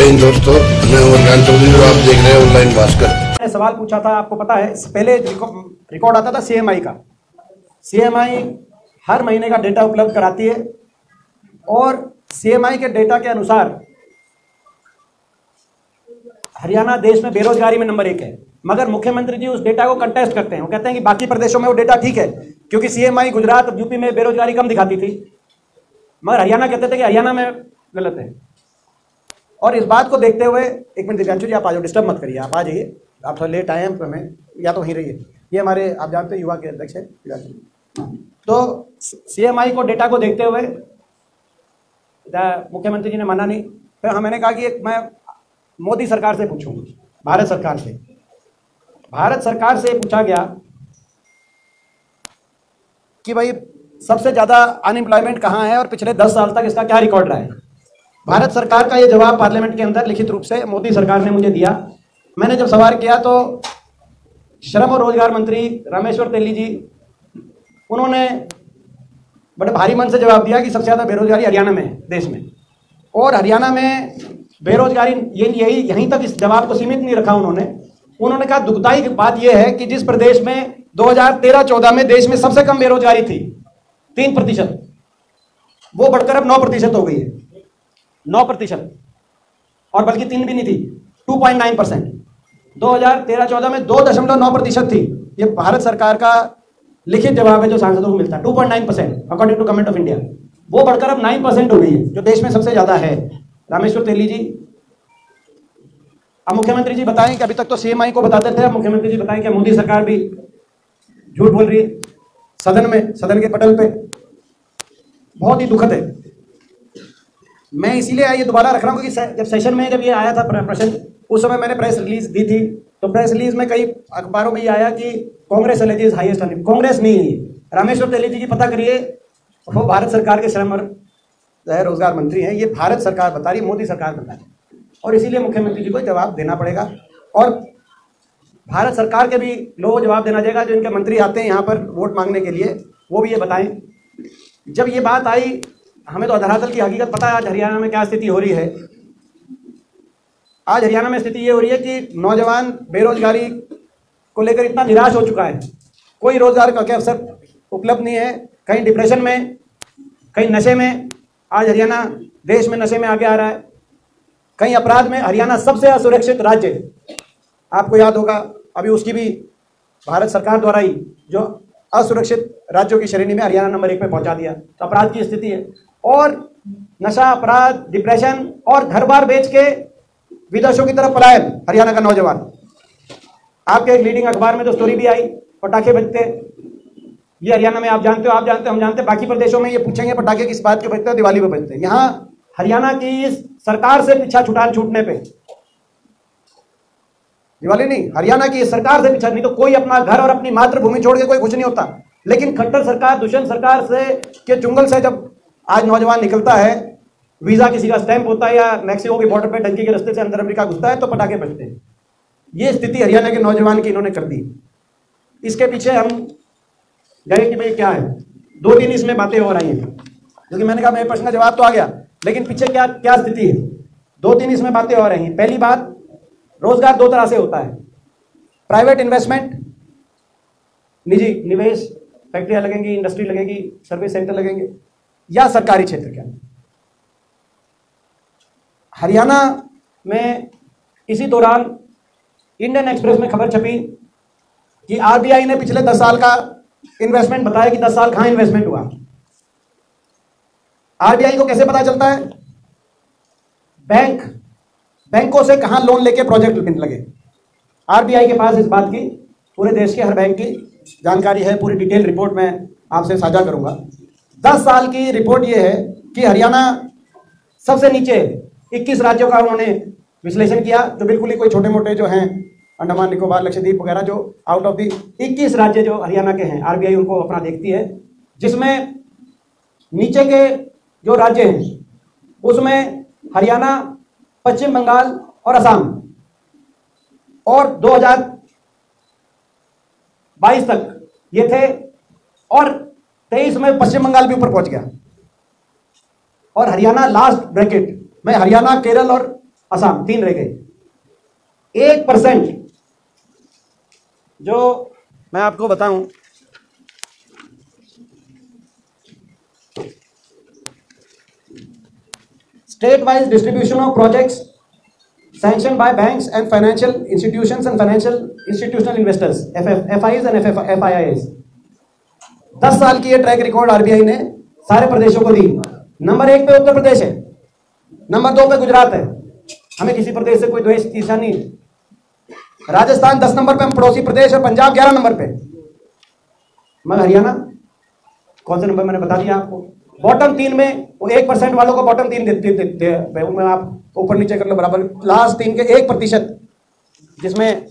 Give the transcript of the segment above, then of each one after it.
जय हिंद दोस्तों, मैं अमरकांत चौधरी और आप देख रहे हैं ऑनलाइन भास्कर। मैंने सवाल पूछा था, आपको पता है पहले रिकॉर्ड आता था सीएमआई का। सीएमआई हर महीने का डेटा उपलब्ध कराती है और सीएमआई के डेटा के अनुसार हरियाणा देश में बेरोजगारी में नंबर 1 है। मगर मुख्यमंत्री जी उस डेटा को कंटेस्ट करते हैं। वो कहते हैं कि बाकी प्रदेशों में वो डेटा ठीक है, क्योंकि सीएमआई गुजरात और यूपी में बेरोजगारी कम दिखाती थी, मगर हरियाणा कहते थे कि हरियाणा में गलत है। और इस बात को देखते हुए, एक मिनट दिव्यांशु जी आप आ जाओ, डिस्टर्ब मत करिए, आप आ जाइए, आप थोड़ा लेट आए हैं तो हमें या तो वहीं रहिए। ये हमारे आप जानते हैं युवा के अध्यक्ष हैं। तो सीएमआई को डेटा को देखते हुए मुख्यमंत्री जी ने माना नहीं। फिर मैंने कहा कि मैं मोदी सरकार से पूछूंगा, भारत सरकार से। भारत सरकार से पूछा गया कि भाई सबसे ज़्यादा अनएम्प्लॉयमेंट कहाँ है और पिछले 10 साल तक इसका क्या रिकॉर्ड रहा है। भारत सरकार का ये जवाब पार्लियामेंट के अंदर लिखित रूप से मोदी सरकार ने मुझे दिया। मैंने जब सवाल किया तो श्रम और रोजगार मंत्री रामेश्वर तेली जी, उन्होंने बड़े भारी मन से जवाब दिया कि सबसे ज़्यादा बेरोजगारी हरियाणा में है देश में। और हरियाणा में बेरोजगारी यहीं तक इस जवाब को सीमित नहीं रखा उन्होंने कहा दुखदायी बात यह है कि जिस प्रदेश में 2013-14 में देश में सबसे कम बेरोजगारी थी 3%, वो बढ़कर अब 9% हो गई है। 9%, और बल्कि 3 भी नहीं थी, 2.9%। 2013-14 में 2.9% थी। ये भारत सरकार का लिखित जवाब है जो सांसदों को मिलता है। 2.9% according to government of India. वो बढ़कर अब 9% हो गई है, जो देश में सबसे ज्यादा है। रामेश्वर तेली जी, अब मुख्यमंत्री जी बताएं कि अभी तक तो सीएमआई को बताते थे, अब मुख्यमंत्री जी बताएं कि मोदी सरकार भी झूठ बोल रही है सदन में, सदन के पटल पे। बहुत ही दुखद है। मैं इसीलिए ये दोबारा रख रहा हूँ क्योंकि जब सेशन में जब ये आया था प्रश्न, उस समय मैंने प्रेस रिलीज दी थी। तो प्रेस रिलीज में कई अखबारों में ये आया कि कांग्रेस एलिजिज हाईएस्ट। कांग्रेस नहीं है। रामेश्वर तेली जी की पता करिए, वो भारत सरकार के श्रम और रोजगार मंत्री हैं। ये भारत सरकार बता रही है, मोदी सरकार बता रही है, और इसीलिए मुख्यमंत्री जी को जवाब देना पड़ेगा। और भारत सरकार के भी लोगों को जवाब देना चाहिए जो इनके मंत्री आते हैं यहाँ पर वोट मांगने के लिए, वो भी ये बताएं। जब ये बात आई, हमें तो धरातल की हकीकत पता है आज हरियाणा में क्या स्थिति हो रही है। आज हरियाणा में स्थिति ये हो रही है कि नौजवान बेरोजगारी को लेकर इतना निराश हो चुका है, कोई रोजगार का क्या अवसर उपलब्ध नहीं है। कहीं डिप्रेशन में, कहीं नशे में। आज हरियाणा देश में नशे में आगे आ रहा है। कहीं अपराध में हरियाणा सबसे असुरक्षित राज्य है। आपको याद होगा अभी उसकी भी भारत सरकार द्वारा ही जो असुरक्षित राज्यों की श्रेणी में हरियाणा नंबर 1 पे पहुंचा दिया। तो अपराध की स्थिति है, और नशा, अपराध, डिप्रेशन और घर बार बेच के विदेशों की तरफ पलायन हरियाणा का नौजवान। आपके एक लीडिंग अखबार में तो स्टोरी भी आई, पटाखे बजते ये हरियाणा में, आप जानते हो, आप जानते हो, हम जानते हैं। बाकी प्रदेशों में ये पूछेंगे पटाखे किस बात के बजते हैं, दिवाली पे बजते हैं। यहाँ हरियाणा की सरकार से पीछा छूटने पे, दिवाली नहीं, हरियाणा की सरकार से पीछा, नहीं तो कोई अपना घर और अपनी मातृभूमि छोड़ के कोई कुछ नहीं होता। लेकिन खट्टर सरकार, दुष्यंत सरकार से के चुंगल से जब आज नौजवान निकलता है, वीजा किसी का स्टैंप होता है या मैक्सिको के बॉर्डर पे टंकी के रास्ते से अंदर अमेरिका घुसता है तो पटाखे बजते हैं। ये स्थिति हरियाणा के नौजवान की इन्होंने कर दी। इसके पीछे हम गए कि भाई क्या है, 2-3 इसमें बातें हो रही हैं, क्योंकि मैंने कहा मेरे प्रश्न का जवाब तो आ गया, लेकिन पीछे क्या क्या स्थिति है। 2-3 इसमें बातें हो रही हैं। पहली बात, रोजगार 2 तरह से होता है, प्राइवेट इन्वेस्टमेंट, निजी निवेश, फैक्ट्रियां लगेंगी, इंडस्ट्री लगेगी, सर्विस सेंटर लगेंगे, या सरकारी क्षेत्र के अंदर। हरियाणा में इसी दौरान इंडियन एक्सप्रेस में खबर छपी कि आरबीआई ने पिछले 10 साल का इन्वेस्टमेंट बताया कि 10 साल कहां इन्वेस्टमेंट हुआ। आरबीआई को कैसे पता चलता है? बैंकों से कहां लोन लेके प्रोजेक्ट लगे। आरबीआई के पास इस बात की, पूरे देश के हर बैंक की जानकारी है। पूरी डिटेल रिपोर्ट में आपसे साझा करूंगा। 10 साल की रिपोर्ट यह है कि हरियाणा सबसे नीचे 21 राज्यों का उन्होंने विश्लेषण किया, जो बिल्कुल ही कोई छोटे मोटे जो हैं अंडमान निकोबार, लक्षद्वीप वगैरह, जो आउट ऑफ दी 21 राज्य जो हरियाणा के हैं, आरबीआई उनको अपना देखती है, जिसमें नीचे के जो राज्य हैं उसमें हरियाणा, पश्चिम बंगाल और असम। और 2022 तक ये थे, और 23 में पश्चिम बंगाल भी ऊपर पहुंच गया, और हरियाणा लास्ट ब्रैकेट में। हरियाणा, केरल और असम, 3 रह गए। 1% जो मैं आपको बताऊं, state wise distribution of projects sanction bye banks and financial institutions and financial institutional investors, FIIs and FIIs। 10 साल की ये ट्रैक रिकॉर्ड आरबीआई ने सारे प्रदेशों को दी। नंबर 1 पे उत्तर प्रदेश है, नंबर 2 पे गुजरात है। हमें किसी प्रदेश से कोई द्वेष ईर्ष्या नहीं है। राजस्थान 10 नंबर पे हम पड़ोसी प्रदेश, और पंजाब 11 नंबर पे। मगर हरियाणा कौन से नंबर, मैंने बता दिया आपको। बॉटम 3 में वो 1% वालों को बॉटम 3 देते हैं। आप ऊपर नीचे कर लो बराबर, लास्ट 3 के 1%, जिसमें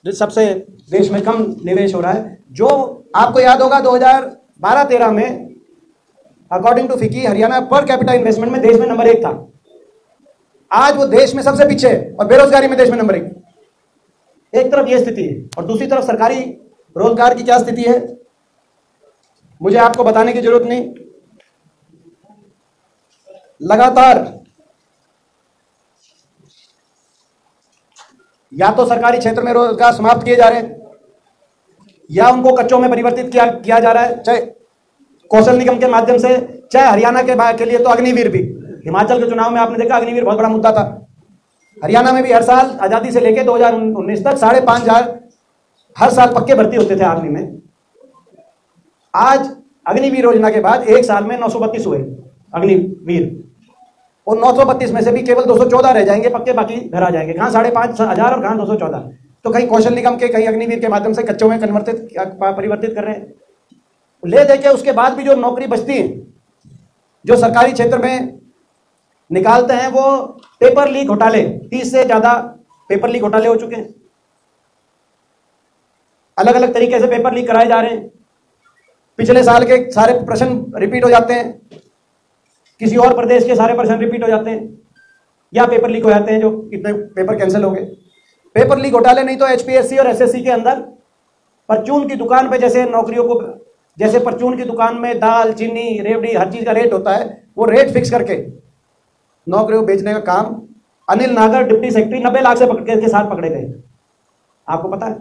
सबसे देश में कम निवेश हो रहा है। जो आपको याद होगा 2012-13 में अकॉर्डिंग टू फिकी हरियाणा पर कैपिटा इन्वेस्टमेंट में देश में नंबर 1 था। आज वो देश में सबसे पीछे है, और बेरोजगारी में देश में नंबर 1। एक तरफ ये स्थिति है, और दूसरी तरफ सरकारी रोजगार की क्या स्थिति है मुझे आपको बताने की जरूरत नहीं। लगातार या तो सरकारी क्षेत्र में रोजगार समाप्त किए जा रहे हैं, या उनको कच्चों में परिवर्तित किया जा रहा है, चाहे कौशल निगम के माध्यम से, चाहे हरियाणा के लिए तो अग्निवीर भी। हिमाचल के चुनाव में आपने देखा अग्निवीर बहुत बड़ा मुद्दा था। हरियाणा में भी हर साल आजादी से लेकर 2019 तक 5,500 हर साल पक्के भर्ती होते थे आर्मी में। आज अग्निवीर योजना के बाद एक साल में 932 हुए अग्निवीर, और 932 में से भी केवल 214 रह जाएंगे पक्के, बाकी घर आ जाएंगे। कहाँ 5,500 और कहाँ 214। तो कहीं कौशल निगम के, कहीं अग्निवीर के माध्यम से कच्चों में परिवर्तित कर रहे हैं। ले देके उसके बाद भी जो नौकरी बचती है, जो सरकारी क्षेत्र में निकालते हैं, वो पेपर लीक घोटाले, 30 से ज्यादा पेपर लीक घोटाले हो चुके हैं। अलग अलग तरीके से पेपर लीक कराए जा रहे हैं। पिछले साल के सारे प्रश्न रिपीट हो जाते हैं, किसी और प्रदेश के सारे प्रश्न रिपीट हो जाते हैं, या पेपर लीक हो जाते हैं, जो कितने पेपर कैंसिल हो गए। पेपर लीक घोटाले नहीं तो HPSC और SSC के अंदर परचून की दुकान पे जैसे नौकरियों को, जैसे परचून की दुकान में दाल, चीनी, रेवड़ी, हर चीज का रेट होता है, वो रेट फिक्स करके नौकरियों बेचने का काम अनिल नागर डिप्टी सेक्रेटरी 90 लाख से के साथ पकड़े गए। आपको पता है,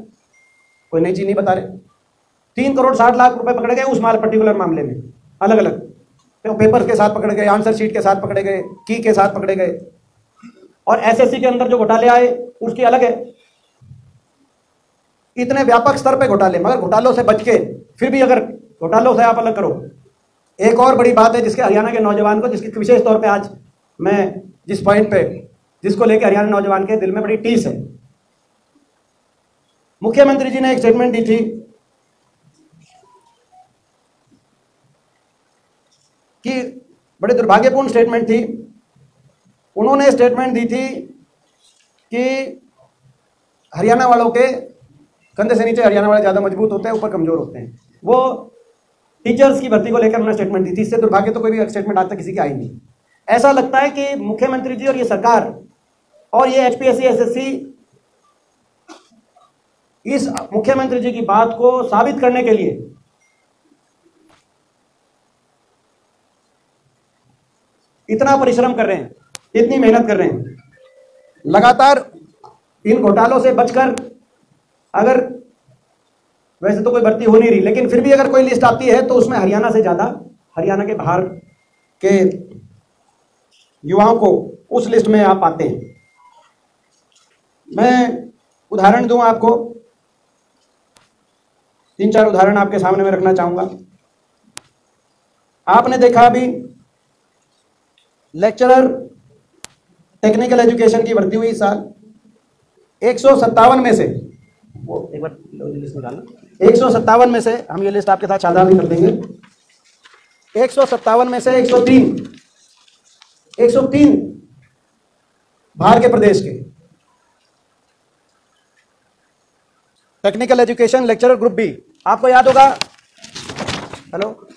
कोई नई चीज नहीं बता रहे। 3 करोड़ 60 लाख रुपए पकड़े गए उस पर्टिकुलर मामले में। अलग अलग तो पेपर के साथ पकड़े गए, आंसर शीट के साथ पकड़े गए, की के साथ पकड़े गए। और SSC के अंदर जो घोटाले आए उसकी अलग है। इतने व्यापक स्तर पे घोटाले, मगर घोटालों से बच के, फिर भी अगर घोटालों से आप अलग करो। एक और बड़ी बात है जिसके हरियाणा के नौजवान को, जिसके विशेष तौर पे आज मैं जिस पॉइंट पे, जिसको लेकर हरियाणा नौजवान के दिल में बड़ी टीस है। मुख्यमंत्री जी ने एक स्टेटमेंट दी थी कि बड़ी दुर्भाग्यपूर्ण स्टेटमेंट थी। उन्होंने स्टेटमेंट दी थी कि हरियाणा वालों के कंधे से नीचे हरियाणा वाले ज्यादा मजबूत होते हैं, ऊपर कमजोर होते हैं। वो टीचर्स की भर्ती को लेकर उन्होंने स्टेटमेंट दी थी। इससे दुर्भाग्य तो कोई भी स्टेटमेंट आज तक किसी की आई नहीं। ऐसा लगता है कि मुख्यमंत्री जी और ये सरकार और ये HPSC SSC इस मुख्यमंत्री जी की बात को साबित करने के लिए इतना परिश्रम कर रहे हैं, इतनी मेहनत कर रहे हैं। लगातार इन घोटालों से बचकर, अगर वैसे तो कोई भर्ती हो नहीं रही, लेकिन फिर भी अगर कोई लिस्ट आती है तो उसमें हरियाणा से ज्यादा, हरियाणा के बाहर के युवाओं को उस लिस्ट में आप पाते हैं। मैं उदाहरण दूं आपको, 3-4 उदाहरण आपके सामने में रखना चाहूंगा। आपने देखा अभी लेक्चरर टेक्निकल एजुकेशन की भर्ती हुई इस साल। 157 में से, वो एक बार लिस्ट निकालना, 157 में से हम ये लिस्ट आपके साथ साझा भी कर देंगे। 157 में से 103 बाहर के प्रदेश के technical education lecturer group B. आपको याद होगा, हेलो,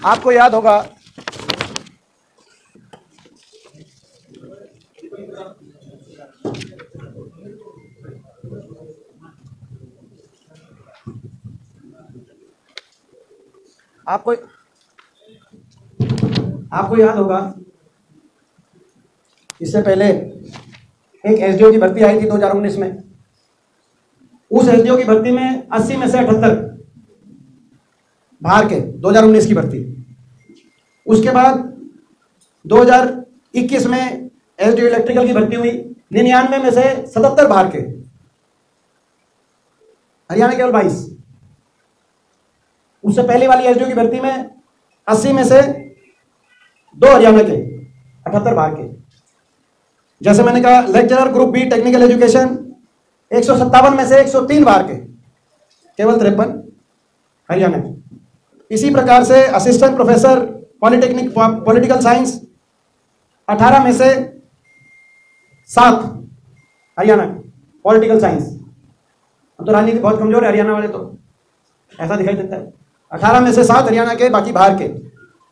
आपको याद होगा आपको याद होगा इससे पहले एक एसडीओ की भर्ती आई थी 2019 में। उस एसडीओ की भर्ती में 80 में से 78 बाहर के, 2019 की भर्ती। उसके बाद 2021 में एसडीओ इलेक्ट्रिकल की भर्ती हुई, 99 में से 77 बाहर के, हरियाणा केवल 22। उससे पहले वाली एसडीओ की भर्ती में 80 में से 2 हरियाणा के, 78 बाहर के। जैसे मैंने कहा lecturer group B technical education 157 में से 103 बाहर के, केवल 53 हरियाणा के। इसी प्रकार से assistant professor polytechnic political science 18 में से 7 हरियाणा के, पॉलिटिकल साइंस। तो राजनीति बहुत कमजोर है हरियाणा वाले, तो ऐसा दिखाई देता है। 18 में से 7 हरियाणा के, बाकी बाहर के।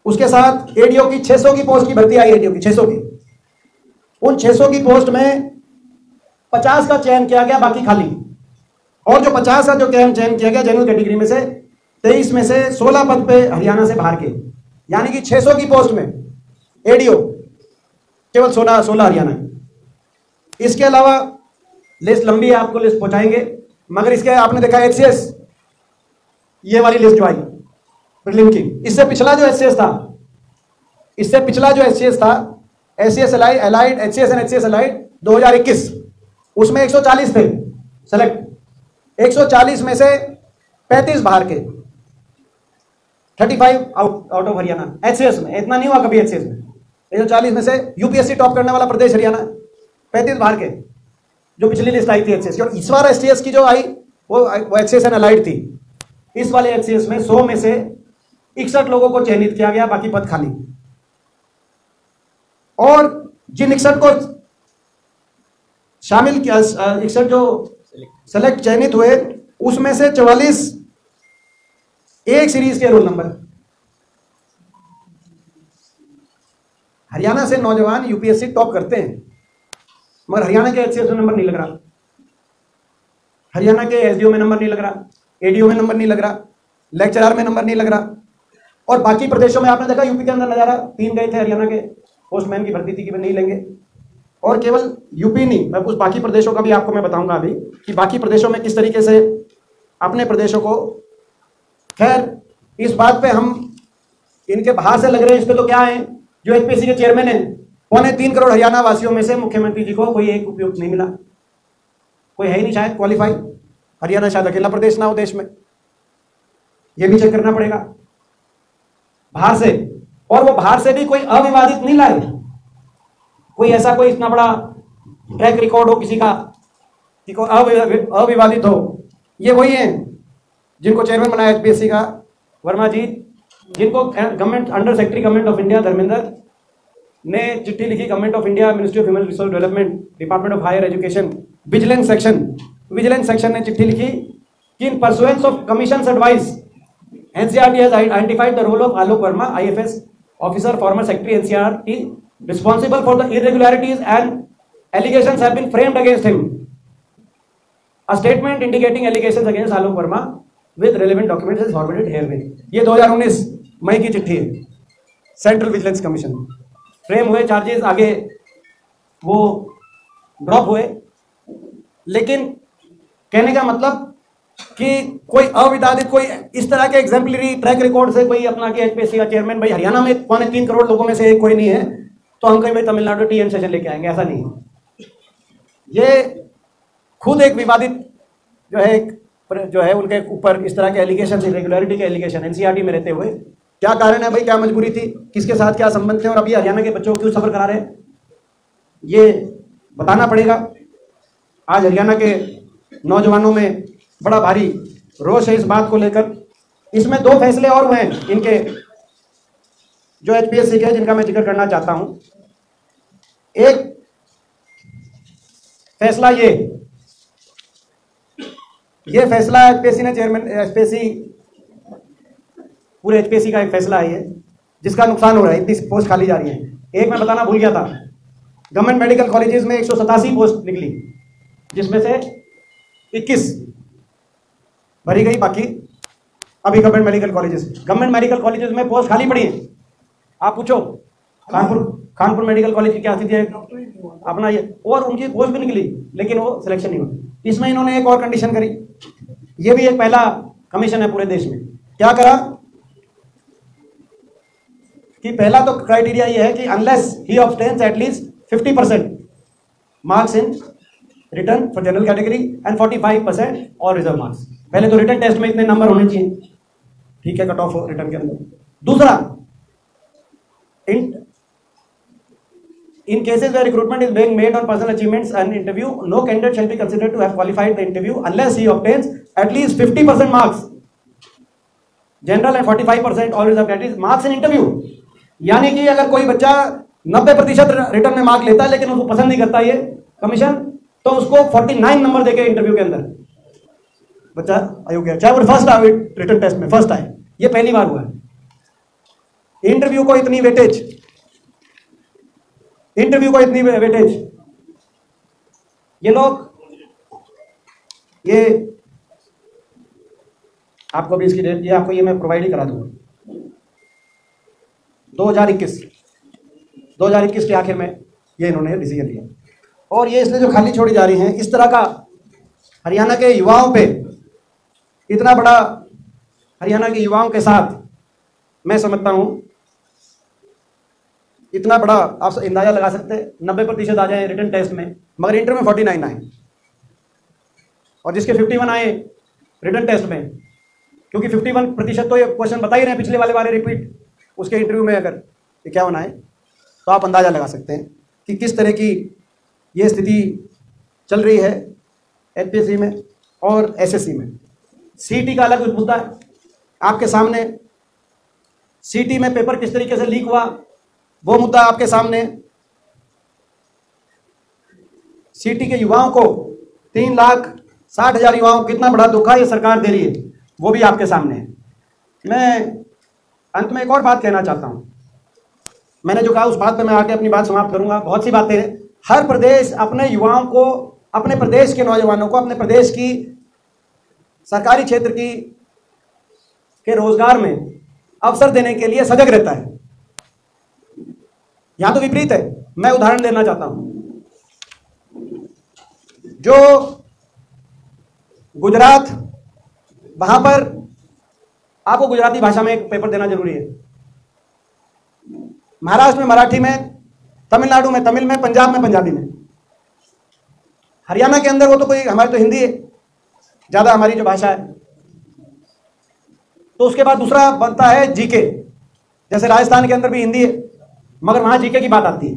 उसके साथ एडीओ की 600 की पोस्ट की भर्ती आई, एडीओ की 600 की। उन 600 की पोस्ट में 50 का चयन किया गया, बाकी खाली। और जो 50 का जो चयन किया गया जनरल कैटेगरी में से 23 में से 16 पद पे हरियाणा से बाहर के, यानी कि 600 की पोस्ट में एडीओ केवल 16 हरियाणा की। इसके अलावा लिस्ट लंबी है, आपको लिस्ट पहुंचाएंगे, मगर इसके आपने देखा एचसीएस, ये वाली लिस्ट जो आई प्रीलिम की। इससे पिछला जो एचसीएस था, HCS allied, HCS and HCS allied 2021, उसमें 140 थे सेलेक्ट। 140 में से 35 बाहर के, 35 आउट ऑफ हरियाणा। एचसीएस में इतना नहीं हुआ कभी, एचसीएस में 140 में से यूपीएससी टॉप करने वाला प्रदेश हरियाणा, 35 बाहर के, जो पिछली लिस्ट आई थी एचसीएस की। और इस बार एचसीएस की जो आई वो एचसीएस एंड एलाइड थी। इस वाले एचसीएस में 100 में से 61 लोगों को चयनित किया गया, बाकी पद खाली। और जिन 61 को शामिल किया, 61 जो सेलेक्ट चयनित हुए, उसमें से 44 एक सीरीज के रोल नंबर। हरियाणा से नौजवान यूपीएससी टॉप करते हैं, मगर हरियाणा के एचसीएस में नंबर नहीं लग रहा, हरियाणा के एसडीओ में नंबर नहीं लग रहा, एडीओ में नंबर नहीं लग रहा, लेक्चरर में नंबर नहीं लग रहा। और बाकी प्रदेशों में आपने देखा, यूपी के अंदर नजारा, 3 गए थे हरियाणा के, पोस्टमैन की भर्ती थी कि नहीं लेंगे। और केवल यूपी नहीं, मैं कुछ बाकी प्रदेशों का भी आपको मैं बताऊंगा अभी कि बाकी प्रदेशों में किस तरीके से अपने प्रदेशों को। खैर, इस बात पे हम इनके बाहर से लग रहे हैं, इस पे तो क्या है, जो एचपीएससी के चेयरमैन है, 3.25 करोड़ हरियाणा वासियों में से मुख्यमंत्री जी को कोई एक उपयुक्त नहीं मिला, कोई है ही नहीं शायद क्वालिफाई। हरियाणा शायद अकेला प्रदेश ना हो देश में, यह भी चेक करना पड़ेगा बाहर से। और वो बाहर से भी कोई अविवादित नहीं लाए, कोई ऐसा कोई इतना बड़ा ट्रैक रिकॉर्ड हो किसी का कि कोई अविवादित हो। ये वही है जिनको चेयरमैन बनाया एचपीएससी का, वर्मा जी, जिनको government under secretary government of India Dharmendra ने चिट्ठी लिखी, government of India, ministry of human resource development, department of higher education, vigilance section ने चिट्ठी लिखी कि in pursuance of commissions advice NCERT has identified the role of Alok Verma, IFS officer, former secretary NCERT, responsible for the irregularities and allegations have been framed against him. A statement indicating allegations against Alok Verma with relevant documents is forwarded herewith. ये 2019 मई की चिट्ठी है, central vigilance commission. Frame हुए charges, आगे वो drop हुए। लेकिन कहने का मतलब कि कोई अविवादित, कोई इस तरह के एग्जाम्पलरी ट्रैक रिकॉर्ड से कोई अपना कि एचपीएससी का चेयरमैन, भाई हरियाणा में 3.25 करोड़ लोगों में से एक कोई नहीं है, तो हम कहीं भाई तमिलनाडु टीएन सेशन लेके आएंगे, ऐसा नहीं है। ये खुद एक विवादित जो है उनके ऊपर इस तरह के एलिगेशन, इरेगुलरिटी के एलिगेशन, एनसीईआरटी में रहते हुए। क्या कारण है भाई, क्या मजबूरी थी, किसके साथ क्या संबंध थे, और अभी हरियाणा के बच्चों को क्यों सफर करा रहे हैं, ये बताना पड़ेगा। आज हरियाणा के नौजवानों में बड़ा भारी रोष है इस बात को लेकर। इसमें 2 फैसले और हुए हैं इनके, जो एचपीएससी के, जिनका मैं जिक्र करना चाहता हूं। एक फैसला ये फैसला एचपीएससी ने, चेयरमैन एचपीएससी, पूरे एचपीएससी का एक फैसला है ये, जिसका नुकसान हो रहा है, इतनी पोस्ट खाली जा रही है। एक मैं बताना भूल गया था, गवर्नमेंट मेडिकल कॉलेजेस में 187 पोस्ट निकली, जिसमें से 21 भरी गई, बाकी अभी गवर्नमेंट मेडिकल कॉलेजेस में पोस्ट खाली पड़ी है। आप पूछो कानपुर कानपुर मेडिकल कॉलेज की क्या स्थिति है अपना ये, और उनकी पोस्ट भी निकली लेकिन वो सिलेक्शन नहीं हुई। इसमें इन्होंने एक और कंडीशन करी, ये भी एक पहला कमीशन है पूरे देश में। क्या करा कि पहला तो क्राइटेरिया ये है कि unless he obtains at least 50% marks in return for general category and 45% और रिजर्व मार्क्स। पहले तो रिटर्न टेस्ट में इतने नंबर होने चाहिए, ठीक है, कट ऑफ हो रिटर्न के अंदर। दूसरा, in cases where recruitment is being made on personal achievements and interview, no candidate shall be considered to have qualified the interview unless he obtains at least 50% marks general and 45% all reserved categories marks in interview। यानी कि अगर कोई बच्चा 90% return में mark लेता है लेकिन उसको पसंद नहीं करता ये कमीशन, तो उसको 49 नंबर देके इंटरव्यू के अंदर बच्चा अयोग्य है, चाहे वो फर्स्ट आए रिटर्न टेस्ट में फर्स्ट आए। ये पहली बार हुआ है। इंटरव्यू को इतनी वेटेज, ये लोग, ये आपको भी इसकी डेट, ये आपको ये मैं प्रोवाइड ही करा दूंगा। 2021 के आखिर में ये इन्होंने डिसीजन लिया, और ये इसलिए जो खाली छोड़ी जा रही हैं इस तरह का हरियाणा के युवाओं पे, इतना बड़ा हरियाणा के युवाओं के साथ मैं समझता हूं इतना बड़ा, आप अंदाजा लगा सकते हैं 90% आ जाए रिटन टेस्ट में, मगर इंटर में 49 आए, और जिसके 51 आए रिटन टेस्ट में, क्योंकि 51% तो ये क्वेश्चन बता ही रहे हैं पिछले वाले रिपीट, उसके इंटरव्यू में अगर 51 आए तो आप अंदाजा लगा सकते हैं कि किस तरह की ये स्थिति चल रही है एचपीएससी में और एसएससी में। सीटी का अलग मुद्दा है आपके सामने, सीटी में पेपर किस तरीके से लीक हुआ वो मुद्दा आपके सामने। सीटी के युवाओं को 3,60,000 युवाओं को कितना बड़ा धोखा ये सरकार दे रही है वो भी आपके सामने है। मैं अंत में एक और बात कहना चाहता हूं, मैंने जो कहा उस बात पे मैं आके अपनी बात समाप्त करूंगा। बहुत सी बातें हैं, हर प्रदेश अपने युवाओं को, अपने प्रदेश के नौजवानों को, अपने प्रदेश की सरकारी क्षेत्र की के रोजगार में अवसर देने के लिए सजग रहता है। यहां तो विपरीत है। मैं उदाहरण देना चाहता हूं, जो गुजरात, वहां पर आपको गुजराती भाषा में एक पेपर देना जरूरी है, महाराष्ट्र में मराठी में, तमिलनाडु में तमिल में, पंजाब में पंजाबी में। हरियाणा के अंदर वो तो कोई, हमारी तो हिंदी है ज्यादा, हमारी जो भाषा है। तो उसके बाद दूसरा बनता है जीके, जैसे राजस्थान के अंदर भी हिंदी है मगर वहां जीके की बात आती है।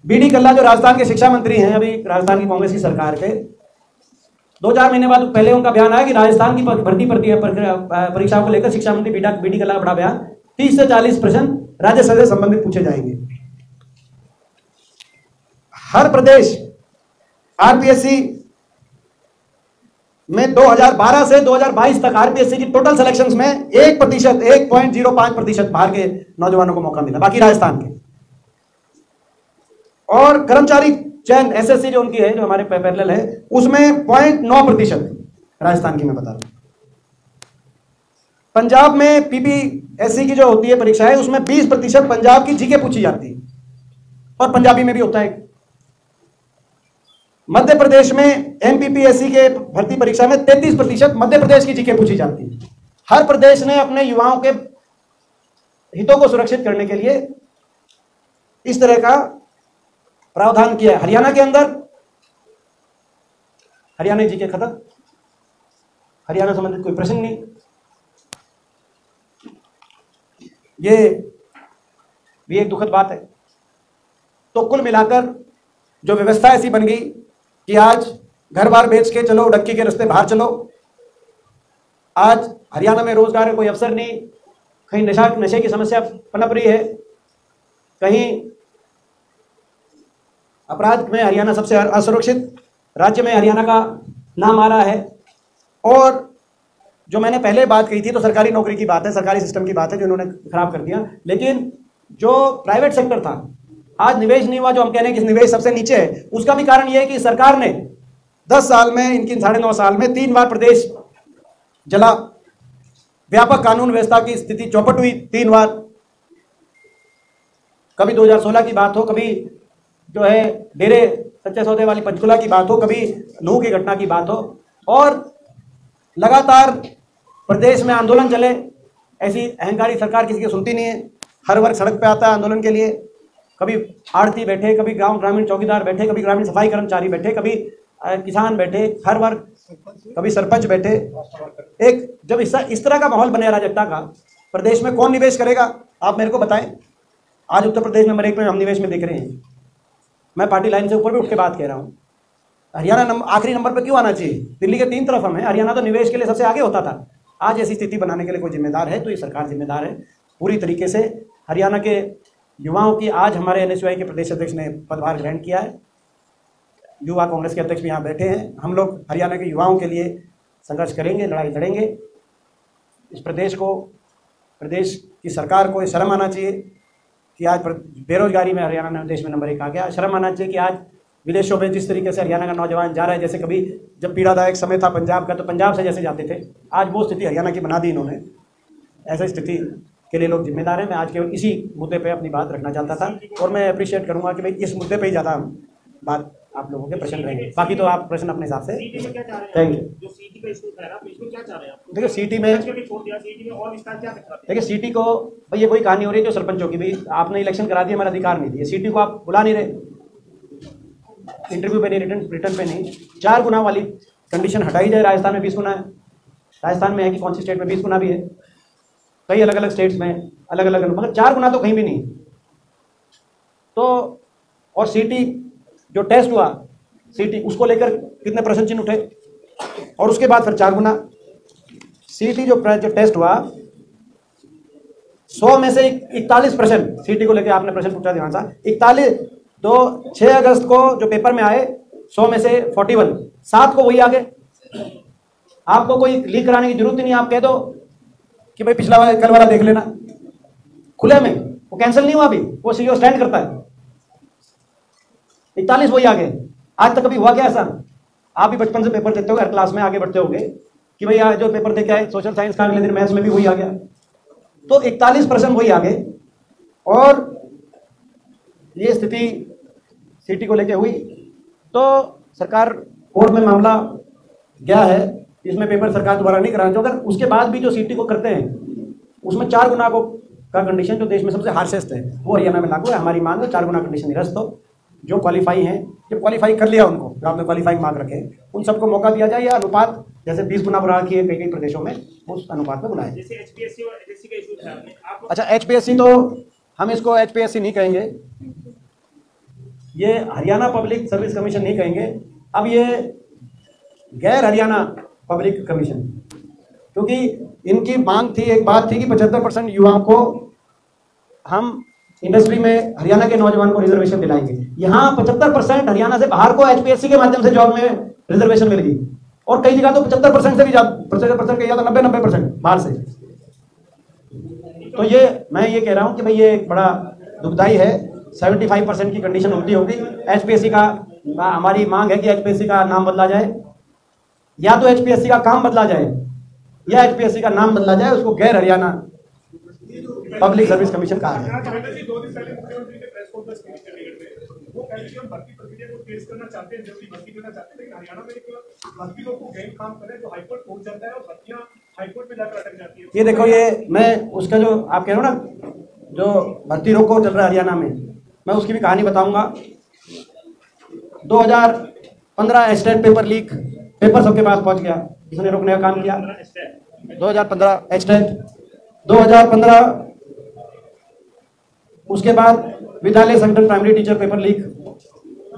बीडी कल्ला जो राजस्थान के शिक्षा मंत्री हैं अभी राजस्थान की कांग्रेस की सरकार के, 2-4 महीने बाद पहले उनका बयान आया कि राजस्थान की भर्ती परीक्षाओं को लेकर शिक्षा मंत्री बीडी कल्ला का बड़ा बयान, 30 से 40 प्रश्न राज्य से संबंधित पूछे जाएंगे। हर प्रदेश आरपीएससी में 2012 से 2022 तक आरपीएससी की टोटल सिलेक्शंस में 1.05% बाहर के नौजवानों को मौका मिला, बाकी राजस्थान के। और कर्मचारी चयन एसएससी जो उनकी है, जो हमारे पैरेलल है, उसमें 0.9% राजस्थान की मैं बता रहा हूं। पंजाब में पीपीएससी की जो होती है परीक्षा है, उसमें 20% पंजाब की जीके पूछी जाती है और पंजाबी में भी होता है। मध्य प्रदेश में एमपीपीएससी के भर्ती परीक्षा में 33% मध्य प्रदेश की जीके पूछी जाती है। हर प्रदेश ने अपने युवाओं के हितों को सुरक्षित करने के लिए इस तरह का प्रावधान किया है। हरियाणा के अंदर, हरियाणा जीके खत्म, हरियाणा संबंधित कोई प्रश्न नहीं। ये भी एक दुखद बात है। तो कुल मिलाकर जो व्यवस्था ऐसी बन गई कि आज घर बार बेच के चलो, डक्की के रास्ते बाहर चलो। आज हरियाणा में रोजगार का कोई अवसर नहीं, कहीं नशे की समस्या पनप रही है, कहीं अपराध में हरियाणा सबसे असुरक्षित राज्य में हरियाणा का नाम आ रहा है। और जो मैंने पहले बात कही थी तो सरकारी नौकरी की बात है, सरकारी सिस्टम की बात है जो इन्होंने खराब कर दिया। लेकिन जो प्राइवेट सेक्टर था, आज निवेश नहीं हुआ, जो हम कह रहे हैं कि निवेश सबसे नीचे है, उसका भी कारण यह है कि सरकार ने 10 साल में, इनकी 9.5 साल में 3 बार प्रदेश जला, व्यापक कानून व्यवस्था की स्थिति चौपट हुई 3 बार, कभी 2016 की बात हो, कभी जो है डेरे सच्चे सौदे वाली पंचकुला की बात हो, कभी नूह की घटना की बात हो, और लगातार प्रदेश में आंदोलन चले। ऐसी अहंकारी सरकार किसी की सुनती नहीं है। हर वर्ग सड़क पे आता है आंदोलन के लिए। कभी आड़ती बैठे, कभी ग्रामीण चौकीदार बैठे, कभी ग्रामीण सफाई कर्मचारी बैठे, कभी किसान बैठे, हर वर्ग, कभी सरपंच बैठे। एक जब इस तरह का माहौल बने अराजकता का, प्रदेश में कौन निवेश करेगा? आप मेरे को बताएं। आज उत्तर प्रदेश में नंबर 1 में हम निवेश में देख रहे हैं। मैं पार्टी लाइन से ऊपर भी उठ के बात कह रहा हूँ। हरियाणा आखिरी नंबर पर क्यों आना चाहिए? दिल्ली के 3 तरफ हम हैं। हरियाणा तो निवेश के लिए सबसे आगे होता था। आज ऐसी स्थिति बनाने के लिए कोई जिम्मेदार है तो ये सरकार जिम्मेदार है पूरी तरीके से। हरियाणा के युवाओं की आज हमारे NSUI के प्रदेश अध्यक्ष ने पदभार ग्रहण किया है। युवा कांग्रेस के अध्यक्ष भी यहाँ बैठे हैं। हम लोग हरियाणा के युवाओं के लिए संघर्ष करेंगे, लड़ाई लड़ेंगे। इस प्रदेश की सरकार को शर्म आना चाहिए कि आज बेरोजगारी में हरियाणा देश में नंबर 1 आ गया। शर्म आना चाहिए कि आज विदेशों में जिस तरीके से हरियाणा का नौजवान जा रहा है, जैसे कभी जब पीड़ादायक समय था पंजाब का तो पंजाब से जैसे जाते थे, आज वो स्थिति हरियाणा की बना दी इन्होंने। ऐसी स्थिति के लिए लोग जिम्मेदार हैं। मैं आज केवल इसी मुद्दे पे अपनी बात रखना चाहता था और मैं अप्रिशिएट करूंगा कि भाई इस मुद्दे पे ही ज़्यादा बात आप लोगों के प्रश्न रहेंगे। बाकी तो आप प्रश्न अपने हिसाब से। Thank you. देखिए सीटी में सीटी को भाई ये कोई कहानी हो रही है जो सरपंचों की, भाई आपने इलेक्शन करा दिया, हमारा अधिकार नहीं दिया। सीटी को आप बुला नहीं रहे, इंटरव्यू पे नहीं, रिटर्न पे नहीं। 4 गुना वाली कंडीशन हटाई जाए। राजस्थान में 20 गुना है। राजस्थान में है कि कौन सी स्टेट में 20 गुना भी है, कई अलग अलग स्टेट्स में अलग अलग, मगर 4 गुना तो कहीं भी नहीं। तो और सीटी जो टेस्ट हुआ, सीटी उसको लेकर कितने प्रश्न चिन्ह उठे, और उसके बाद फिर 4 गुना। सीटी जो टेस्ट हुआ 100 में से 41% सीटी को लेकर आपने प्रश्न पूछा ध्यान से। 41 तो 6 अगस्त को जो पेपर में आए 100 में से 41, 7 को वही आ गए। आपको कोई लीक कराने की जरूरत ही नहीं। आप कह दो कि भाई पिछला वाला कल वाला देख लेना, खुले में वो कैंसिल नहीं हुआ। अभी वो सीईओ स्टैंड करता है। 41 वही आ गए। आज तक कभी हुआ क्या ऐसा? आप भी बचपन से पेपर देते हो, हर क्लास में आगे बढ़ते होगे कि भाई आज जो पेपर देके आए सोशल साइंस का, अगले दिन मैथ्स में भी वही आ गया। तो 41% वही आ गए। और ये स्थिति सीटी को लेके हुई तो सरकार कोर्ट में मामला गया है। इसमें पेपर सरकार दोबारा नहीं कराना चाहिए। अगर उसके बाद भी जो सीटी को करते हैं उसमें 4 गुना का कंडीशन जो देश में सबसे हार्शेस्ट है वो हरियाणा में लागू है। हमारी मांग है 4 गुना कंडीशन निरस्त हो। जो क्वालिफाई हैं, जब क्वालिफाई कर लिया उनको, जो आपने क्वालिफाइंग मार्क रखे, उन सबको मौका दिया जाए। या अनुपात जैसे 20 गुना बढ़ा रखी है कई प्रदेशों में, उस अनुपात में बुलाएं। अच्छा, HPSC तो हम इसको HPSC नहीं कहेंगे, ये हरियाणा पब्लिक सर्विस कमीशन नहीं कहेंगे। अब ये गैर हरियाणा पब्लिक कमीशन, क्योंकि इनकी मांग थी, एक बात थी कि 75% युवाओं को हम इंडस्ट्री में हरियाणा के नौजवान को रिजर्वेशन दिलाएंगे। यहाँ 75% हरियाणा से बाहर को HPSC के माध्यम से जॉब में रिजर्वेशन मिल गई, और कई जगह तो 75% से भी ज्यादा, 75% के ज्यादा 90% बाहर से। तो ये मैं ये कह रहा हूँ कि भाई ये एक बड़ा दुखदाई है। 75% की कंडीशन होती होगी। HPSC का हमारी मांग है कि HPSC का नाम बदला जाए, या तो HPSC का काम बदला जाए या HPSC का नाम बदला जाए, उसको गैर हरियाणा पब्लिक सर्विस कमीशन कहा है। ये देखो, ये मैं उसका जो आप कह रहे हो ना, जो भर्ती रोको चल रहा है हरियाणा में, मैं उसकी भी कहानी बताऊंगा। 2015 स्टेट पेपर लीक, पेपर सबके पास पहुंच गया, जिसने रोकने का काम किया। 2015 स्टेट, 2015 उसके बाद विद्यालय संगठन primary teacher paper leak,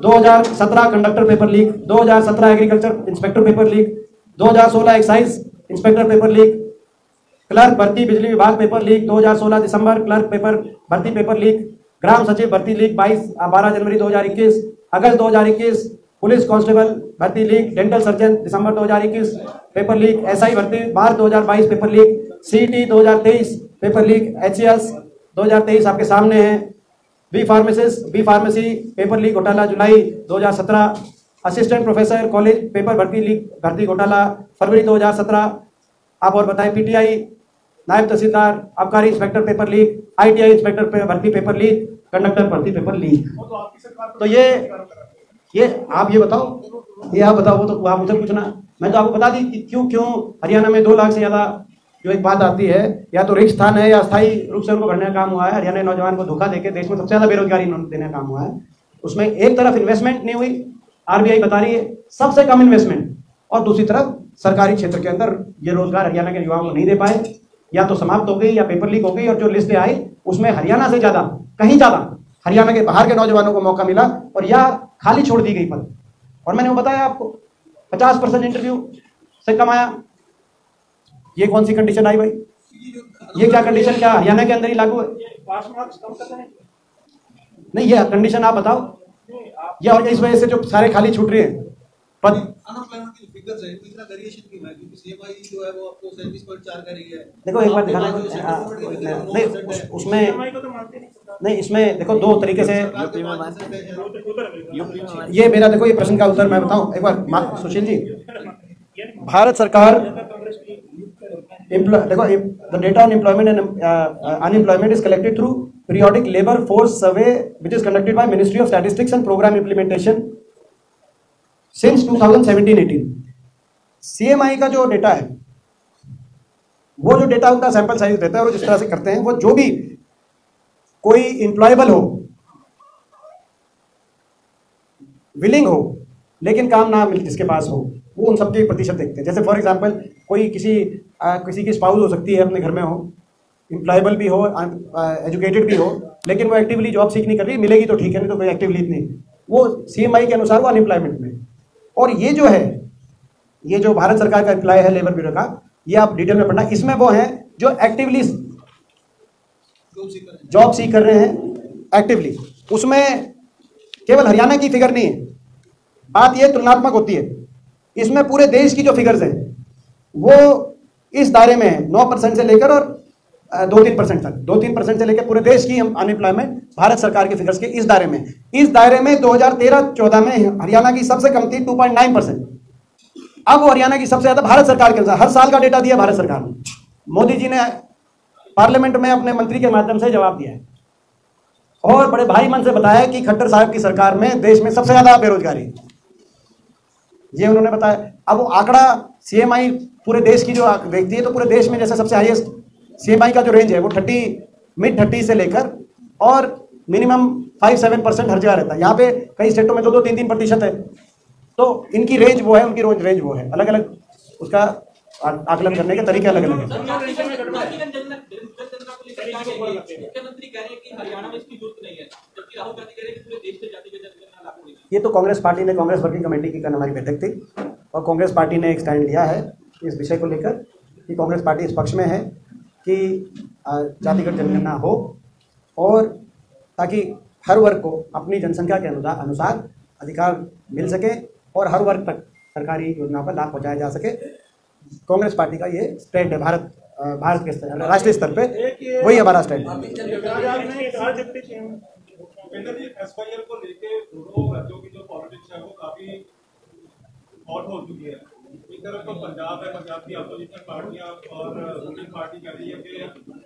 2017 conductor paper leak, 2017 agriculture inspector paper leak, 2016 excise inspector paper leak, clerk भर्ती बिजली विभाग पेपर लीक 2016 दिसंबर, क्लर्क पेपर भर्ती पेपर लीक, ग्राम सचिव भर्ती लीक 12 जनवरी 2021, अगस्त 2021 पुलिस कांस्टेबल भर्ती लीक, डेंटल सर्जन दिसंबर 2021 पेपर लीक, SI भर्ती मार्च 2022 paper leak, CT 2023 paper leak, HCS 2023 आपके सामने है, बी फार्मेसी पेपर लीक घोटाला जुलाई 2017, असिस्टेंट प्रोफेसर कॉलेज पेपर भर्ती लीक भर्ती घोटाला फरवरी 2017। आप और बताएं, PTI नायब तहसीलदार आबकारी inspector paper leak, ITI inspector पे भर्ती पेपर लीक, कंडक्टर भर्ती पेपर लीक। तो ये आप ये बताओ, ये आप बताओ, वो तो आप मुझसे पूछना। मैं तो आपको बता दी कि क्यों हरियाणा में 2 लाख से ज़्यादा जो एक बात आती है, या तो रिक्त स्थान है या अस्थायी रूप से उनको भरने का काम हुआ है। हरियाणा के नौजवान को धोखा देकर देश में सबसे ज़्यादा बेरोजगारी देने का काम हुआ है। उसमें एक तरफ इन्वेस्टमेंट नहीं हुई, RBI बता रही है सबसे कम इन्वेस्टमेंट, और दूसरी तरफ सरकारी क्षेत्र के अंदर ये रोजगार हरियाणा के युवाओं को नहीं दे पाए, या तो समाप्त हो गई या पेपर लीक हो गई। और जो लिस्टें आई उसमें हरियाणा से ज़्यादा, कहीं ज़्यादा हरियाणा के बाहर के नौजवानों को मौका मिला, और या खाली छोड़ दी गई पद। और मैंने वो बताया आपको 50% इंटरव्यू से कम आया। ये कौन सी कंडीशन आई भाई? ये क्या कंडीशन, क्या हरियाणा के अंदर ही लागू है? नहीं, ये कंडीशन आप बताओ। ये और इस वजह से जो सारे खाली छूट रहे हैं पद। अनएम्प्लॉयमेंट की फिगर्स है, इतना वेरिएशन क्यों है? क्योंकि सीएमआई जो है वो आपको 37.4 कर रही है। देखो एक बार दिखाना, नहीं उसमें नहीं, इसमें देखो 2 तरीके से। ये मेरा देखो, ये प्रश्न का उत्तर मैं बताऊं एक बार सुशील जी। भारत सरकार देखो, the data on employment and unemployment is collected through periodic labour force survey which is conducted by ministry of statistics and programme implementation since 2017-18। CMI का जो डेटा है, वो जो डेटा उनका सैंपल साइज देता है, और जिस तरह से करते हैं, वो जो भी कोई इंप्लॉयबल हो, विलिंग हो, लेकिन काम ना मिल जिसके पास हो, वो उन सबके प्रतिशत देखते हैं। जैसे फॉर एग्जांपल कोई किसी की स्पाउस हो सकती है, अपने घर में हो, इंप्लॉयबल भी हो, एजुकेटेड भी हो, लेकिन वो एक्टिवली जॉब सीख नहीं कर रही, मिलेगी तो ठीक है, नहीं तो कोई एक्टिवली नहीं, वो CMI के अनुसार वो अनएम्प्लॉयमेंट में। और ये जो है, ये जो भारत सरकार का एम्प्लॉय है लेबर ब्यूरो का, ये आप डिटेल में पढ़ना। इसमें वो हैं जो एक्टिवली जॉब सीख कर रहे हैं एक्टिवली। उसमें केवल हरियाणा की फिगर नहीं है, बात ये तुलनात्मक होती है। इसमें पूरे देश की जो फिगर्स हैं वो इस दायरे में है, 9% से लेकर और 2-3% तक, 2-3% से लेकर पूरे देश की अनएम्प्लॉयमेंट भारत सरकार के फिगर्स के इस दायरे में। इस दायरे में 2013-14 में हरियाणा की सबसे कम थी 2.9%। अब वो हरियाणा की सबसे ज्यादा भारत सरकार के अनुसार हर साल का डेटा दिया भारत सरकार ने। मोदी जी ने पार्लियामेंट में अपने मंत्री के माध्यम से जवाब दिया है, और बड़े भारी मन से बताया कि खट्टर साहब की सरकार में देश में सबसे ज्यादा बेरोजगारी, ये उन्होंने बताया। अब वो आंकड़ा CMI पूरे देश की जो देखती है, तो पूरे देश में जैसे सबसे हाईएस्ट CMI का जो रेंज है वो मिड 30 से लेकर और मिनिमम 5-7% हर जगह रहता है। यहाँ पे कई स्टेटों में 2-3% है। तो इनकी रेंज वो है, उनकी रेंज वो है, अलग अलग उसका आकलन करने के तरीके अलग अलग है। ये तो कांग्रेस पार्टी ने, कांग्रेस वर्किंग कमेटी की कल हमारी बैठक थी, और कांग्रेस पार्टी ने एक स्टैंड लिया है इस विषय को लेकर कि कांग्रेस पार्टी इस पक्ष में है कि जातिगत जनगणना हो, और ताकि हर वर्ग को अपनी जनसंख्या के अनुसार अधिकार मिल सके और हर वर्ग तक सरकारी योजनाओं का लाभ पहुंचाया जा सके। कांग्रेस पार्टी का ये स्टैंड है भारत के स्तर, राष्ट्रीय स्तर पे वही हमारा स्टैंड है। हॉट हो चुकी है। एक तरफ तो पंजाब है, पंजाब की अपोजिशन पार्टियां और रूलिंग पार्टी कह रही है कि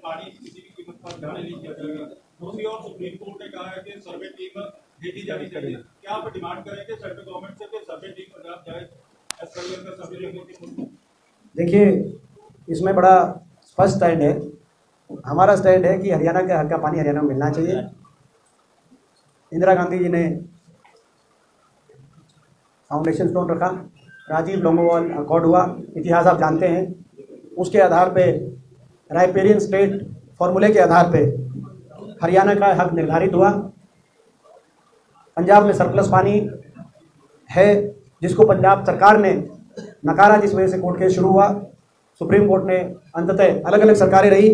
पानी किसी भी कीमत पर जाने नहीं किया जाएगा। दूसरी ओर सुप्रीम कोर्ट ने कहा है कि सर्वे टीम भेजी जानी चाहिए। क्या आप डिमांड करेंगे सेंट्रल गवर्नमेंट से कि सर्वे टीम पंजाब जाए? का सर्वे देखिए, इसमें बड़ा स्पष्ट स्टैंड है। हमारा स्टैंड है कि हरियाणा के हक का पानी हरियाणा में मिलना चाहिए। इंदिरा गांधी जी ने फाउंडेशन स्टोन रखा, राजीव लोंगोवाल अकॉर्ड हुआ, इतिहास आप जानते हैं। उसके आधार पे रायपेरियन स्टेट फॉर्मूले के आधार पे हरियाणा का हक निर्धारित हुआ। पंजाब में सरप्लस पानी है जिसको पंजाब सरकार ने नकारा, जिस वजह से कोर्ट केस शुरू हुआ। सुप्रीम कोर्ट ने अंततः, अलग अलग सरकारें रही,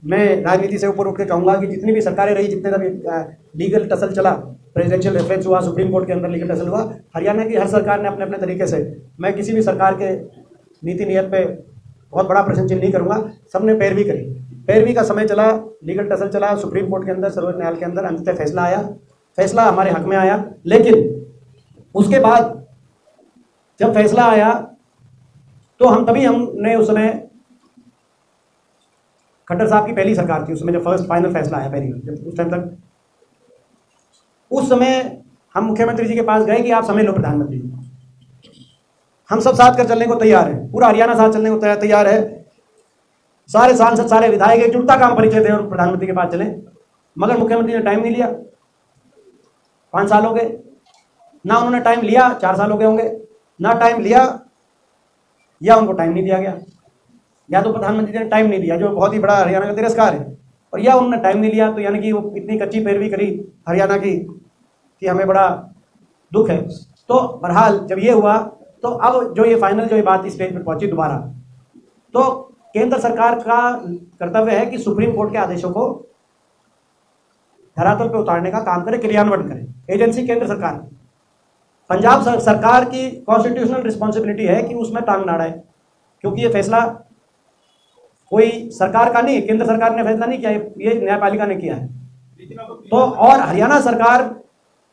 मैं राजनीति से ऊपर उठ के कहूँगा कि जितनी भी सरकारें रही, जितने भी लीगल टसल चला, प्रेसिडेंशियल रेफरेंस हुआ, सुप्रीम कोर्ट के अंदर लीगल टसल हुआ, हरियाणा की हर सरकार ने अपने अपने तरीके से, मैं किसी भी सरकार के नीति नियत पे बहुत बड़ा प्रश्न चिन्ह नहीं करूँगा, सबने पैरवी करी। पैरवी का समय चला, लीगल टसल चला, सुप्रीम कोर्ट के अंदर, सर्वोच्च न्यायालय के अंदर, अंततः फैसला आया, फैसला हमारे हक में आया। लेकिन उसके बाद जब फैसला आया तो हमने उस समय खट्टर साहब की पहली सरकार थी, उसमें जब फर्स्ट फाइनल फैसला आया पहली, जब उस टाइम तक, उस समय हम मुख्यमंत्री जी के पास गए कि आप समय लो प्रधानमंत्री जी, हम सब साथ कर चलने को तैयार है, पूरा हरियाणा साथ चलने को तैयार है, सारे सांसद सारे विधायक एकजुटता का हम परिचय थे और प्रधानमंत्री के पास चले, मगर मुख्यमंत्री ने टाइम नहीं लिया। 5 साल हो गए ना, उन्होंने टाइम लिया, 4 साल हो गए होंगे ना, टाइम लिया या उनको टाइम नहीं दिया गया, या तो प्रधानमंत्री ने टाइम नहीं दिया, जो बहुत ही बड़ा हरियाणा का तिरस्कार है, और या उन्होंने टाइम नहीं लिया, तो यानी कि वो इतनी कच्ची पैरवी करी हरियाणा की कि हमें बड़ा दुख है। तो बहरहाल जब ये हुआ, तो अब जो ये फाइनल जो ये बात इस स्टेज पर पहुंची दोबारा, तो केंद्र सरकार का कर्तव्य है कि सुप्रीम कोर्ट के आदेशों को धरातल पे उतारने का काम करे, क्रियान्वयन करे। एजेंसी केंद्र सरकार, पंजाब सरकार की कॉन्स्टिट्यूशनल रिस्पॉन्सिबिलिटी है कि उसमें टांग ना अड़ाए, क्योंकि ये फैसला कोई सरकार का नहीं, केंद्र सरकार ने फैसला नहीं किया, ये न्यायपालिका ने किया है। तो और हरियाणा सरकार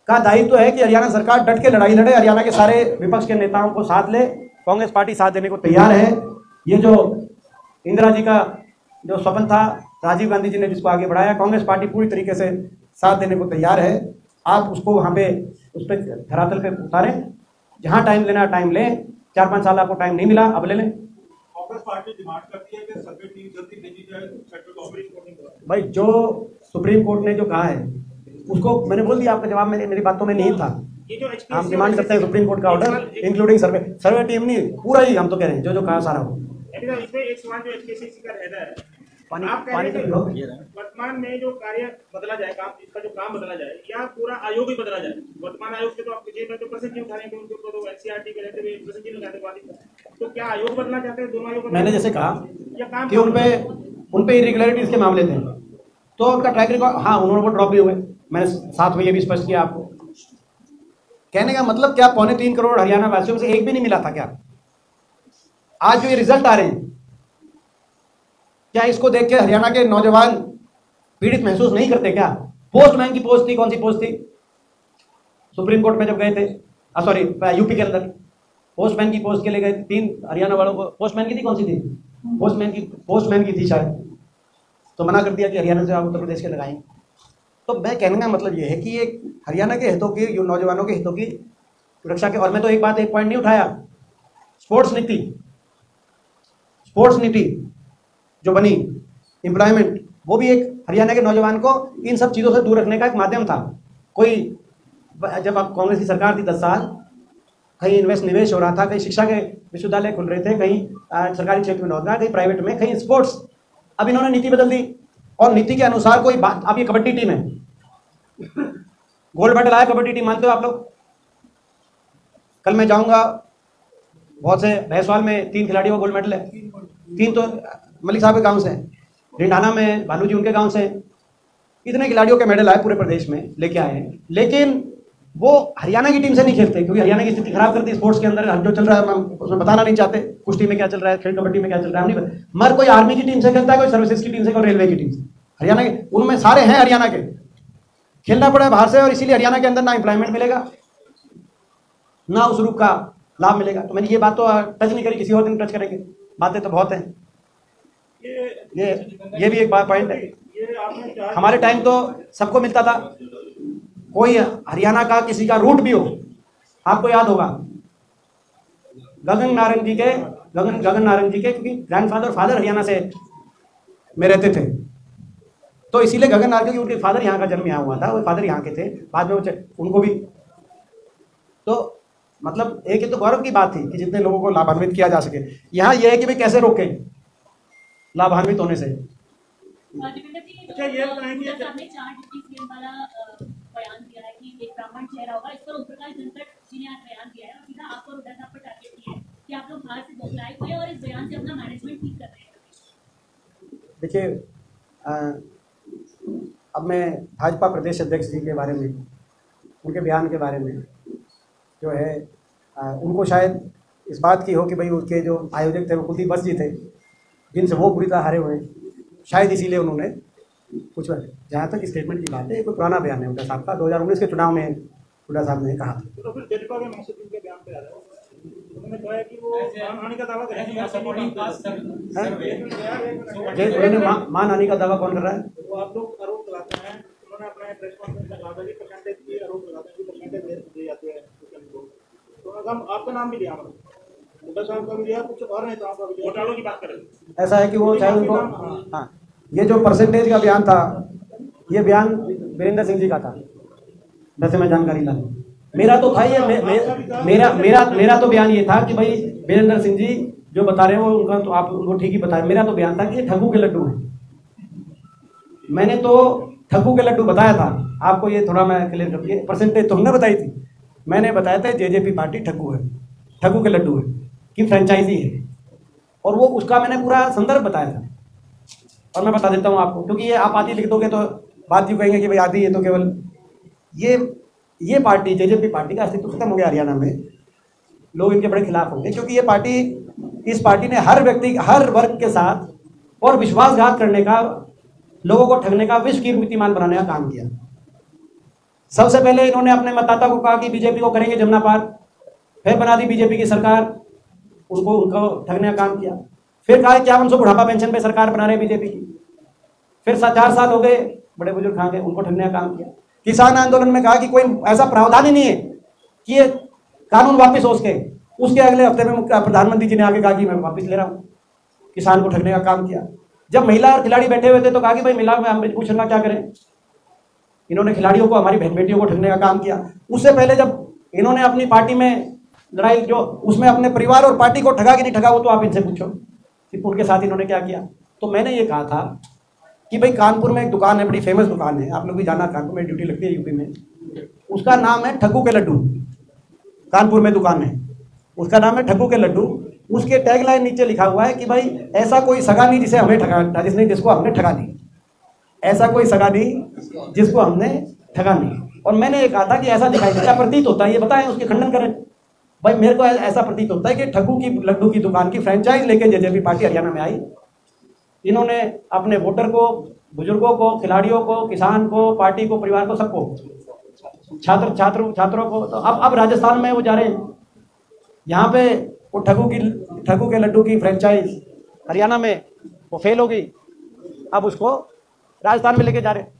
का दायित्व है कि हरियाणा सरकार डट के लड़ाई लड़े, हरियाणा के सारे विपक्ष के नेताओं को साथ ले, कांग्रेस पार्टी साथ देने को तैयार है। ये जो इंदिरा जी का जो स्वप्न था, राजीव गांधी जी ने जिसको आगे बढ़ाया, कांग्रेस पार्टी पूरी तरीके से साथ देने को तैयार है। आप उसको वहाँ पे उस पर धरातल पे उतारें, जहाँ टाइम लेना टाइम लें, 4-5 साल आपको टाइम नहीं मिला, अब ले लें। कांग्रेस पार्टी डिमांड करती है कि सर्वे टीम जल्दी भेजी जाए, सेंट्रल गवर्नमेंट। भाई जो सुप्रीम कोर्ट ने जो कहा है उसको मैंने बोल दिया, आपका जवाब मेरी बातों में नहीं था। हम डिमांड करते हैं सुप्रीम कोर्ट का ऑर्डर, इंक्लूडिंग सर्वे टीम नहीं, पूरा ही हम तो कह रहे हैं जो कहा सारा हो। इसमें एक सवाल जो एचकेसीसी का रहता है, पानी आप कह पानी रहे तो हैं वर्तमान में जो कार्य बदला जाए, काम इसका जो काम बदला जाए, या पूरा आयोग ही बदला जाए। वर्तमान आयोग के तो आप जेल में तो प्रश्न क्यों उठा रहे हैं, उनके ऊपर तो एनसीईआरटी के रहते हुए प्रश्न क्यों लगाते, तो क्या आयोग बदलना चाहते हैं, दोनों आयोग? मैंने जैसे कहा या काम कि उन पे इरेगुलरिटीज के मामले थे, तो उनका ट्रैक रिकॉर्ड, हाँ उन्होंने वो ड्रॉप भी हुए, मैंने साथ में ये भी स्पष्ट किया आपको। कहने का मतलब क्या, 3.25 करोड़ हरियाणा वासियों से एक भी नहीं मिला था क्या? आज जो ये रिजल्ट आ रहे हैं, क्या इसको देख के हरियाणा के नौजवान पीड़ित महसूस नहीं करते क्या? पोस्टमैन की पोस्ट थी, कौन सी पोस्ट थी? सुप्रीम कोर्ट में जब गए थे, सॉरी यूपी के अंदर पोस्टमैन की पोस्ट के लिए गए थे, 3 हरियाणा वालों को। पोस्टमैन की थी, कौन सी थी? पोस्टमैन की थी शायद, तो मना कर दिया कि हरियाणा से आप उत्तर प्रदेश के लगाएंगे। तो मैं कहने का मतलब ये है कि ये हरियाणा के हितों की, नौजवानों के हितों की सुरक्षा के, और मैं तो एक पॉइंट नहीं उठाया, स्पोर्ट्स नीति जो बनी, एम्प्लॉयमेंट, वो भी एक हरियाणा के नौजवान को इन सब चीज़ों से दूर रखने का एक माध्यम था। कोई जब आप कांग्रेस की सरकार थी 10 साल, कहीं निवेश हो रहा था, कहीं शिक्षा के विश्वविद्यालय खुल रहे थे, कहीं सरकारी क्षेत्र में रोजगार, कहीं प्राइवेट में, कहीं स्पोर्ट्स। अब इन्होंने नीति बदल दी, और नीति के अनुसार कोई बात, अब ये कबड्डी टीम है, गोल्ड मेडल आया कबड्डी टीम, मानते हो आप लोग? कल मैं जाऊंगा, बहुत से भैंसवाल में 3 खिलाड़ियों को गोल्ड मेडल है, 3 तो मलिक साहब के गांव से हैं, रिंडाना में भालू जी उनके गांव से हैं। इतने खिलाड़ियों के मेडल आए पूरे प्रदेश में, लेके आए हैं, लेकिन वो हरियाणा की टीम से नहीं खेलते, क्योंकि हरियाणा की स्थिति खराब करती है स्पोर्ट्स के अंदर। जो चल रहा है हम उसमें बताना नहीं चाहते, कुश्ती में क्या चल रहा है, खेल कबड्डी में क्या चल रहा है हम नहीं, मगर कोई आर्मी की टीम से खेलता है, कोई सर्विसेज की टीम से, कोई रेलवे की टीम से। हरियाणा के उनमें सारे हैं हरियाणा के, खेलना पड़ा है बाहर से, और इसीलिए हरियाणा के अंदर ना एम्प्लॉयमेंट मिलेगा, ना उस रूप का लाभ मिलेगा। तो मैंने ये बात तो टच नहीं करी, किसी और दिन टच करेंगे, बातें तो बहुत हैं। ये भी एक बात पॉइंट है। हमारे टाइम तो सबको मिलता था, कोई हरियाणा का किसी का रूट भी हो, आपको याद होगा गगन नारंग जी के, क्योंकि ग्रैंडफादर फादर हरियाणा से में रहते थे, तो इसीलिए गगन नारंग, क्योंकि उनके फादर यहाँ का जन्म यहाँ हुआ था, वो फादर यहाँ के थे, बाद में उनको भी। तो मतलब एक तो गौरव की बात थी कि जितने लोगों को लाभान्वित किया जा सके। यहाँ यह है कि भाई कैसे रोकें लाभान्वित होने से। अच्छा, ये बताएं कि आपने 4 डिप्टी सीएम वाला बयान दिया है कि एक ब्राह्मण चेहरा होगा, इस पर ओमप्रकाश धनखड़ जी ने आज बयान दिया है, और सीधा आपको हुड्डा साहब पर टारगेट किया है कि आप लोग बाहर से बौखलाए हुए और इस बयान से अपना मैनेजमेंट ठीक कर रहे हैं। देखिए, अब मैं भाजपा प्रदेश अध्यक्ष जी के बारे में, उनके बयान के बारे में जो है, उनको शायद इस बात की हो कि भाई उनके जो आयोजक थे वो कुलदीप बस जी थे, जिनसे वो पूरी तरह हारे हुए, शायद इसीलिए उन्होंने कुछ, जहाँ तक स्टेटमेंट की बात है, ये कोई पुराना बयान है हुड्डा साहब का, 2019 के चुनाव में हुड्डा साहब ने कहा था। तो फिर जेडपा के मकसूद के बयान पे आ रहा है। उन्होंने कहा है कि वो मानहानि का दावा करेंगे। मानहानि का दावा कौन कर रहा है? वो आप लोग आरोप लगाते हैं, उन्होंने अपने प्रेस कॉन्फ्रेंस में कहा था कि परसेंटेज की आरोप लगाते हैं कि परसेंटेज दिए जाते हैं तो हम आपका नाम भी लिया, हुड्डा साहब का भी लिया, कुछ और नेताओं का भी लिया। घोटालों की बात करें, ऐसा है कि वो चाहे उनको, हाँ, ये जो परसेंटेज का बयान था, ये बयान वीरेंद्र सिंह जी का था, वैसे मैं जानकारी ला। मेरा तो था ये मेरा तो बयान ये था कि भाई वीरेंद्र सिंह जी जो बता रहे हो उनका तो आप उनको ठीक ही बताएं। मेरा तो बयान था कि ये ठगू के लड्डू हैं। मैंने तो ठगू के लड्डू बताया था आपको, ये थोड़ा मैं क्लियर कर दिया। परसेंटेज तो हमने बताई थी, मैंने बताया था जेजेपी पार्टी ठगू है, ठगू के लड्डू है कि फ्रेंचाइजी है, और वो उसका मैंने पूरा संदर्भ बताया था। और मैं बता देता हूँ आपको, क्योंकि ये आप आदि लिख दोगे तो बात यूँ कहेंगे कि भाई आदि ये तो केवल ये पार्टी जेजेपी पार्टी का अस्तित्व खत्म हो गया हरियाणा में, लोग इनके बड़े खिलाफ होंगे, क्योंकि ये पार्टी, इस पार्टी ने हर व्यक्ति, हर वर्ग के साथ और विश्वासघात करने का, लोगों को ठगने का, विश्व कीर्तिमान बनाने का काम किया। सबसे पहले इन्होंने अपने मतदाता को कहा कि बीजेपी को करेंगे जमुना पार, फिर बना दी बीजेपी की सरकार, उनको ठगने का काम किया। फिर कहा 5100 बुढ़ापा पेंशन पे सरकार बना रहे बीजेपी की। फिर 4 साल हो गए, बड़े बुजुर्ग खा गए, उनको ठगने का काम किया। किसान आंदोलन में कहा कि कोई ऐसा प्रावधान ही नहीं है कि ये कानून वापस हो उसके अगले हफ्ते में प्रधानमंत्री जी ने आगे कहा कि मैं वापस ले रहा हूँ। किसान को ठगने का काम किया। जब महिला और खिलाड़ी बैठे हुए थे तो कहा कि भाई महिला में हम पूछने का क्या करें। इन्होंने खिलाड़ियों को, हमारी बहन बेटियों को ठगने का काम किया। उससे पहले जब इन्होंने अपनी पार्टी में लड़ाई, जो उसमें अपने परिवार और पार्टी को ठगा कि नहीं ठगा, वो तो आप इनसे पूछो कि उनके साथ इन्होंने क्या किया। तो मैंने ये कहा था कि भाई कानपुर में एक दुकान है, बड़ी फेमस दुकान है, आप लोग भी जाना, कानपुर में ड्यूटी लगती है यूपी में, उसका नाम है ठग्गू के लड्डू। कानपुर में दुकान है, उसका नाम है ठग्गू के लड्डू। उसके टैगलाइन नीचे लिखा हुआ है कि भाई ऐसा कोई सगा नहीं जिसे हमें ठगा, जिसको हमने ठगा नहीं, ऐसा कोई सगा नहीं जिसको हमने ठगा नहीं। और मैंने ये कहा था कि ऐसा दिखाई देता, प्रतीत होता है, ये बताएं, उसके खंडन करें। भाई मेरे को ऐसा प्रतीत होता है कि ठग्गू की लड्डू की दुकान की फ्रेंचाइज लेके जेजेपी पार्टी हरियाणा में आई। इन्होंने अपने वोटर को, बुजुर्गों को, खिलाड़ियों को, किसान को, पार्टी को, परिवार को, सबको, छात्रों को, तो अब राजस्थान में वो जा रहे हैं, यहाँ पे वो ठग्गू के लड्डू की फ्रेंचाइज हरियाणा में वो फेल हो गई, अब उसको राजस्थान में लेके जा रहे हैं।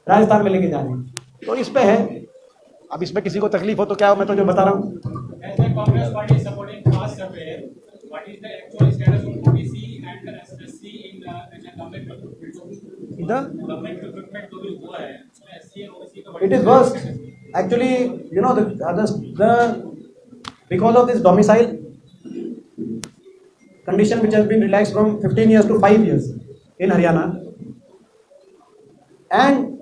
तो इस पे है, अब इसमें किसी को तकलीफ हो तो क्या हो, मैं तो जो बता रहा हूँ। It is worst. Actually, you know, because of this domicile condition which has been relaxed from 15 years to 5 years in Haryana, and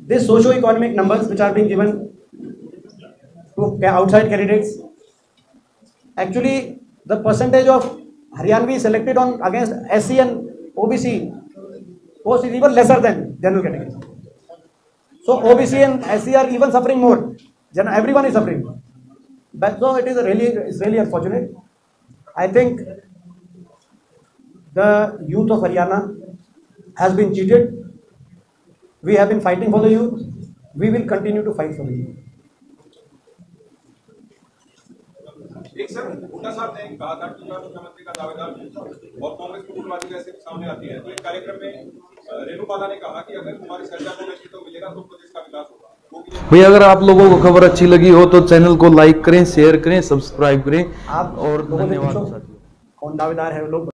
these socio-economic numbers which are being given to outside candidates, actually the percentage of Haryanvi selected on against SC and OBC post is even lesser than general category. So OBC and SC are even suffering more. Everyone is suffering. But so it is really unfortunate. I think the youth of Haryana has been cheated. We have been fighting for the youth. We will continue to fight for the youth. एक sir, Hooda साहब ने कहा था कि मुख्यमंत्री का दावेदार और कांग्रेस की गुटबाजी जैसे सामने आती है, तो एक कार्यक्रम में रेणु बाला ने कहा कि अगर हमारी सरकार को नेतृत्व मिलेगा तो प्रदेश का विकास होगा। भैया अगर आप लोगों को खबर अच्छी लगी हो तो चैनल को लाइक करें, शेयर करें, सब्सक्राइब करें। आप और धन्यवाद। कौन दावेदार है लोग